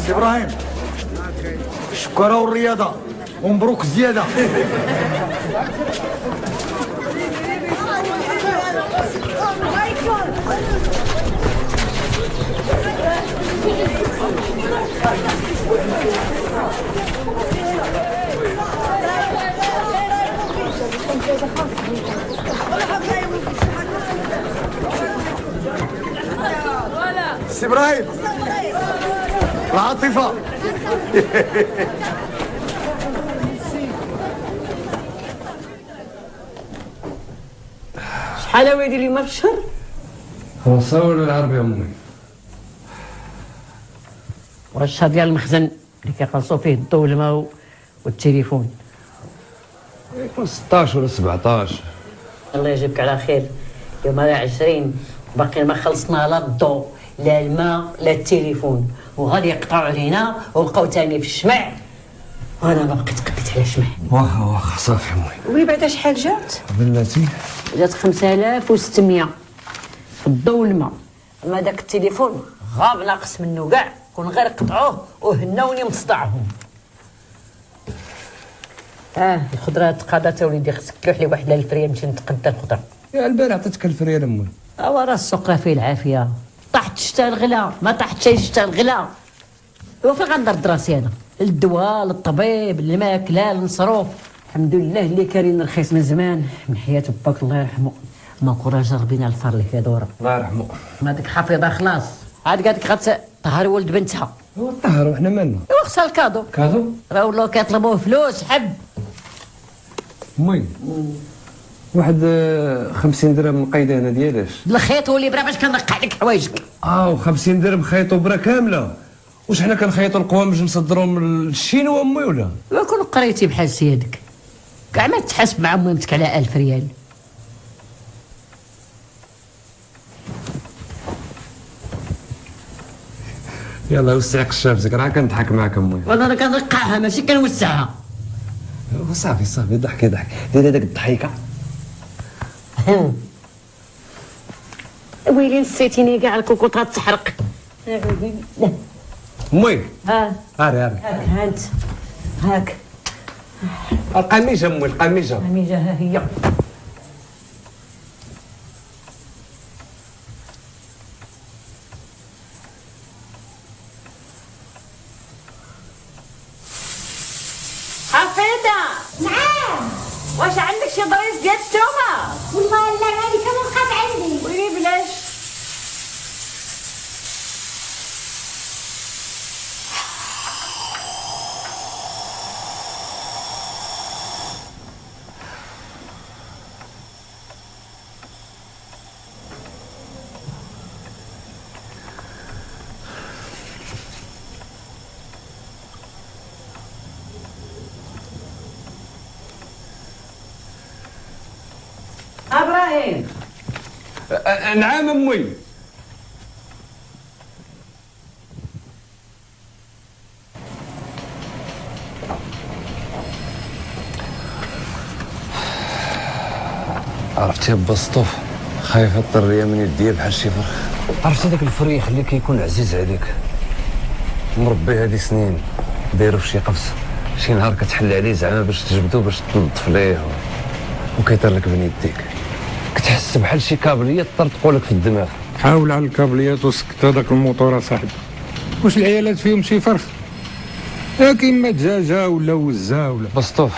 سي ابراهيم الشكرة والرياضة ومبروك الزيادة. سي ابراهيم العاطفة. شحال ويلي اليوم في الشهر؟ 5 ولا العربي امي؟ واش الشهر ديال المخزن اللي كيخلصوا فيه الضو والماء والتليفون؟ يكون 16 ولا 17. الله يجيبك على خير. يوم 20 باقي ما خلصنا لا الضو لا الماء لا التليفون، وغادي يقطعوا علينا وبقاو تاني في الشمع، وانا ما بقيت قديت على الشمع. واخا صافي امي. ولي بعدا شحال جات؟ بلاتي جات 5600 في الضو والماء، اما داك التليفون غاب ناقص منه كاع، كون غير قطعوه وهناوني مصدعهم. الخضره تقادات وليدي، خصك تلوح لي واحد الفريه نمشي نتقدى الخضره. يا البارح عطيتك الفريال امي. راه السوق راه فيه العافيه، طاحت شتا الغلا ما طاحت شي شتا الغلا. وفين غندير دراسي انا؟ للدواء للطبيب للماكله للمصروف. الحمد لله اللي كاين رخيص من زمان من حياه باك الله يرحمه. ما كوراج ربينا الفار اللي فيها دوره الله يرحمه. ما ديك حفيظه خلاص عاد قالت غتطهر ولد بنتها. هو الطهر وحنا مالنا؟ ايوا خصها الكادو. كادو؟ راه ولاو كيطلبوه فلوس حب. امي واحد 50 درهم مقيده هنا ديالاش؟ الخيط والابره باش كنرقع لك حوايجك. و50 درهم خيط وبرا كامله. واش حنا كنخيطوا القوامج نصدروهم للشينوا امي ولا؟ وكون قريتي بحال سيادك كاع ما تحاسب مع مهمتك على 1000 ريال. يلا وسع قشافتك راه كنضحك معاك امي. وانا راه كنرقعها ماشي كنوسعها. صافي ضحكي دير هذاك الضحيكه. ويلي نسيتيني كاع الكوكوط غتحرق. امي هاري هاري هاك القميجه امي القميجه. القميجه ها هي. حفيدة. نعم. واش عندك شي ضريس ديال التومه؟ والله لا هذيك ما بقات عندي. ويلي بلاش. ابراهيم. نعم امي. عرفتي بسطوف خايفه الطريه من يديا بحال شي فرخ. عرفتي داك الفريخ اللي كيكون عزيز عليك مربي هادي سنين دايرو في شي قفص، شي نهار كتحل عليه زعما باش تجبدو باش تنظف ليه وكيطير لك بين يديك، كتحس بحال شي كابليه طرطقوا لك في الدماغ. حاول على الكابليات وسكت هذاك الموتور اصاحبي. واش العيالات فيهم شي فرخ؟ كاين ما دجاجه ولا وزه ولا بسطوف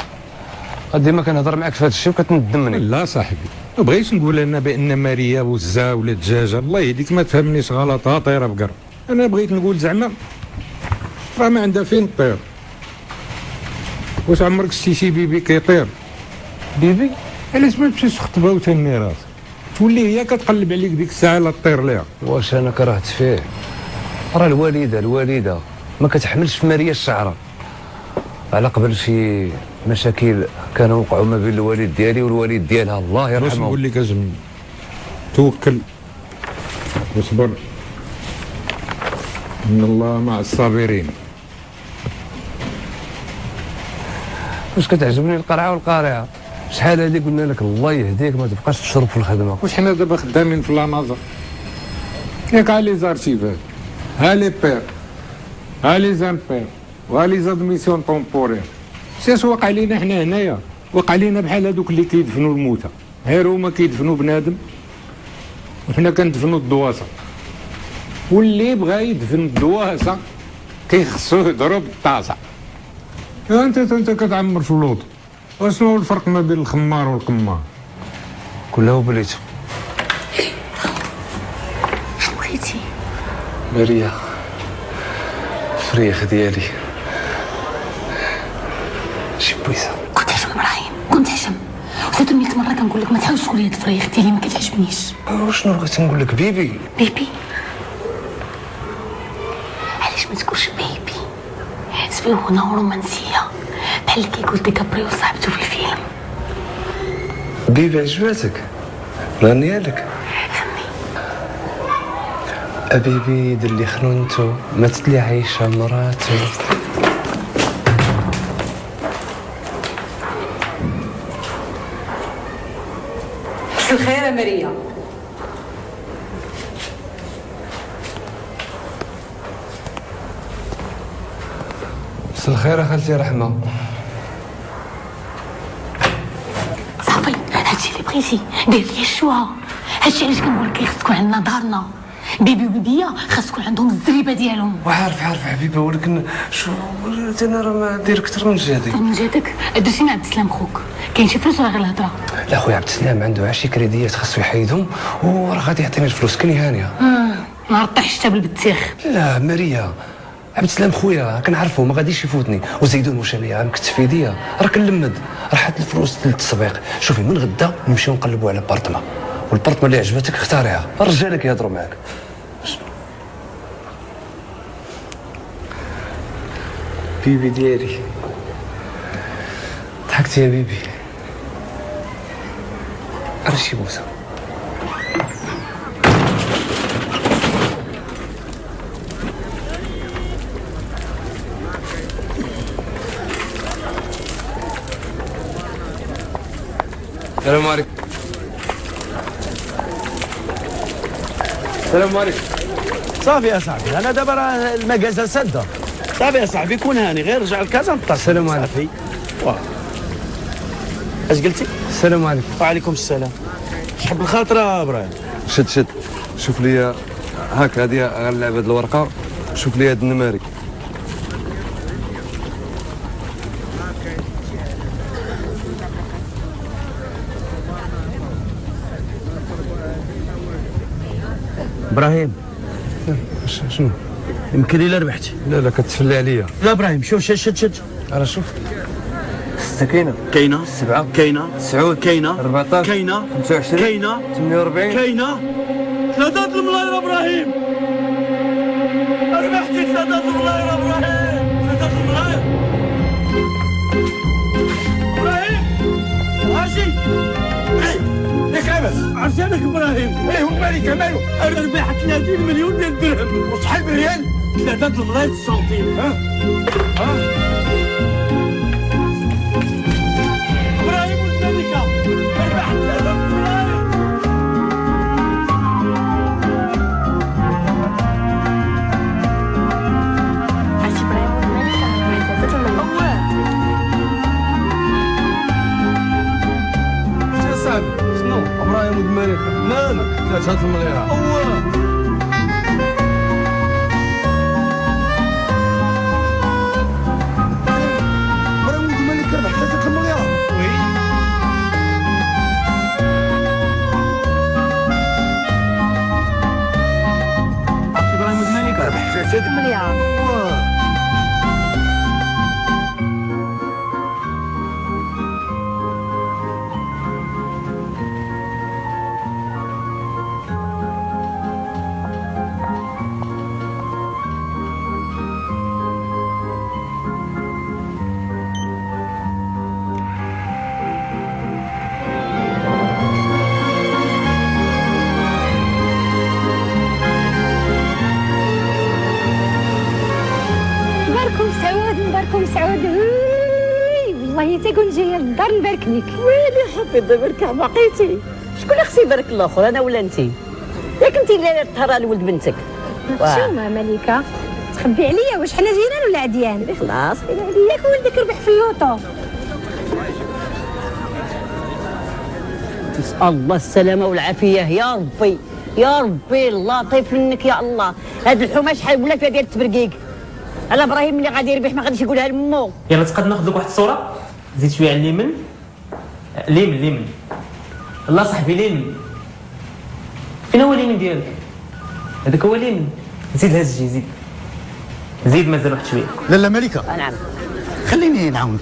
ديما كنهضر معاك في هذا الشيء وكتندمني. لا صاحبي، ما بغيتش نقول انا بان ماريا وزه ولا دجاجه، الله يهديك ما تفهمنيش غلط، طايره بقر. انا بغيت نقول زعما راه ما عندها فين طير. واش عمرك شتي شي بيبي كيطير؟ بيبي؟ علاش ما تمشيش تخطبها وتهني راسك؟ تولي هي كتقلب عليك ديك الساعه لا طير ليها. واش انا كرهت فيه؟ راه الوالده ما كتحملش في ماريا الشعره. على قبل شي مشاكل كانوا وقعوا ما بين الوالد ديالي والوالد ديالها الله يرحمه. باش نقول لك ازم توكل واصبر ان الله مع الصابرين. واش كتعجبني القرعه والقارعه؟ شحال هادي قلنا لك الله يهديك ما تبقاش تشرب في الخدمه. واش حنا دابا خدامين في لانازا؟ ياك ها لي زارشيفات، ها لي بير، ها لي زامبير، وها لي زادميسيون طومبورير. سيش وقع لينا حنا هنايا؟ وقع لينا بحال هادوك اللي كيدفنوا الموتى، غير هما كيدفنوا بنادم وحنا كندفنوا الدواسه. واللي بغى يدفن الدواسه كيخصو يضرب الطاسه. انت كتعمر في اللوط. وشنو هو الفرق ما بين الخمار والقمار؟ كلها بليتو. شنو بغيتي؟ ماريا فريخ ديالي شي بويسه. كنت حشم ابراهيم، كنت حشم. وزيد 100 مره كنقول لك ما تحاولش تقول لي هاد الفريخ ديالي ما كتعجبنيش. وشنو بغيت نقول لك بيبي؟ بيبي؟ علاش ما تقولش بيبي؟ زوينه ورومانسيه بحال اللي كيقول ديكابريو صاحبته في الفيلم. بيبي عجباتك؟ غنيها لك. أبيبي دلي خنونتو ماتت لي عايشة مراتو. مساء الخير يا ماريا. مساء الخير يا خالتي رحمة. صافي هادشي اللي بغيتي دير لي الشوا. هادشي علاش كنقول لك خص تكون عندنا دارنا. بيبي وبيبيه خاص تكون عندهم الزريبه ديالهم. وعارف حبيبي، ولكن شو انا راه ما داير اكثر من جهدي. من جهتك درتي مع عبد السلام خوك، كاين شي فلوس ولا غير الهضره؟ لا خويا عبد السلام عنده شي كريديات خاصو يحيدهم وراه غادي يعطيني الفلوس كني هانيه. نهار طيح الشتا بالبتيخ. لا ماريا عبد السلام خويا كنعرفو ما غاديش يفوتني، وزيدون واش انا مكتف في يديا راه كنلمد. راه حط الفلوس للتسويق. شوفي من غدا نمشيو نقلبوا على بارتما، والبارتما اللي عجبتك اختاريها. الرجال كيهضروا معاك. بيبي ديالي ضحكتي يا بيبي. رشي بوسه. السلام عليكم. السلام عليكم. صافي يا صاحبي، انا دابا راه المكازه ساده. صافي يا صاحبي كون هاني، غير رجع لكازا نتصل. السلام عليكم. صافي. اش قلتي؟ السلام عليكم. وعليكم السلام. شحب الخاطر ابراهيم. شد شوف لي هاك هادي غنلعب هاد الورقه. شوف لي هاد النماري. ابراهيم شنو؟ يمكن لي ربحت. لا كتفلي عليا. لا ابراهيم شوف شد. راه شوف 6 كاينه 7 كاينه 9 كاينه 14 كاينه 25 كاينه 48 كاينه 3 الملاير ابراهيم. ربحتي 3 الملاير ابراهيم. 3 الملاير ابراهيم. ماشي ياك عبس عرفتك ابراهيم. ايه والمالك مالو. ربح 30 مليون ديال الدرهم. وشحال من ريال؟ 3 الملاير السنتيم. ها ابراهيم والملكه ربح 3 الملاير. ابراهيم ولد الملك مالك 3 مليار ابراهيم ولد الملك ربح 3 مليار ابراهيم ولد الملك ربح 3 مليار. مباركم سعود مباركم سعود. والله تيكون جايه للدار نبارك لك. ويلي حفيظ بركة بقيتي. شكون اللي خصو يبارك الاخر، انا ولا انت؟ ياك انت اللي تهرى لولد بنتك. شوما مليكه تخبي عليا واش حنا جيران ولا عديان؟ خلاص ياك ولدك ربح في اللوطو. نسأل الله السلامة والعافية يا ربي يا ربي. اللطيف منك يا الله. هاد الحومه شحال ولا فيها ديال التبرقيق. على ابراهيم اللي غادي يربح ما غاديش يقولها لمو. يلا تقد ناخذ لك واحد الصوره. زيد شويه على اليمين اليمين. الله صاحبي اليمين. فين هو اليمين ديالك؟ هذاك هو اليمين. زيد هز الجي زيد مازال واحد شويه. لاله ملكه نعم. خليني نعاونك.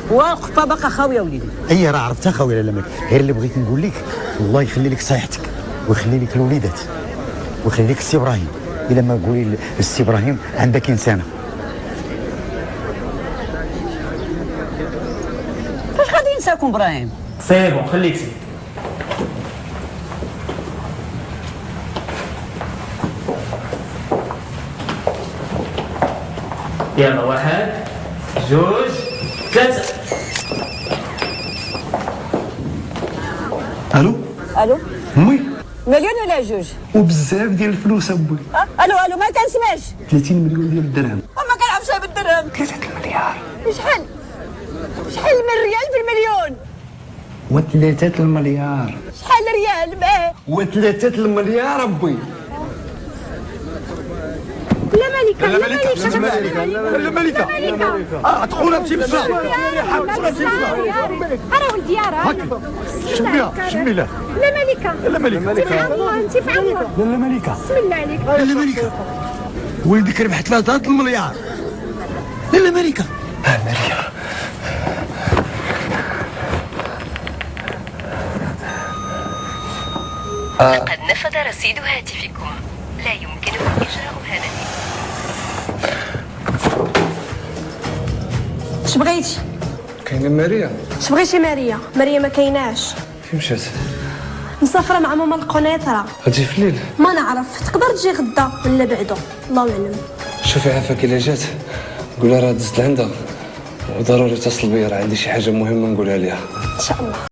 واقفه باقا خاويه وليدي. اي راه عرفتها خاويه لاله ملكه، غير اللي بغيت نقول لك الله يخلي لك صحتك ويخلي لك الوليدات ويخلي لك السي ابراهيم. الا ما قولي السي ابراهيم عندك انسانه. فاش غادي ينساكم ابراهيم؟ سي بون خليك سي. يلا 1 2 3. الو الو امي مليون ولا جوج؟ وبزاف ديال الفلوس ابوي. الو ما كنسمعش. 30 مليون ديال الدرهم. وما كنعرفش بالدرهم. 3 المليار شحال من ريال في المليون؟ و3 المليار شحال ريال باه؟ و3 المليار ابوي. لا ملكه لا ملكه ادخل امشي بسرعه. راه ولدي راه شمي له. لا ملكه لا ملكه في الله انت في الله. لا ملكه بسم الله عليك. لا ملكه ولدك ربح 3 المليار. لا ملكه مليار. لقد نفذ رصيد هاتفكم، لا يمكنكم إجراء هذا. اش بغيتي؟ كاينه ماريا اش بغيتي ماريا؟ ماريا ما كايناش. فين مشات؟ مسافره مع ماما القنيطره. غتجي في الليل. ما نعرف، تقدر تجي غدا ولا بعدا، الله اعلم. شوفي عافاك الا جات قولها راه دزت لعندها وضروري تصل بيا، راه عندي شي حاجه مهمه نقولها ليها. ان شاء الله.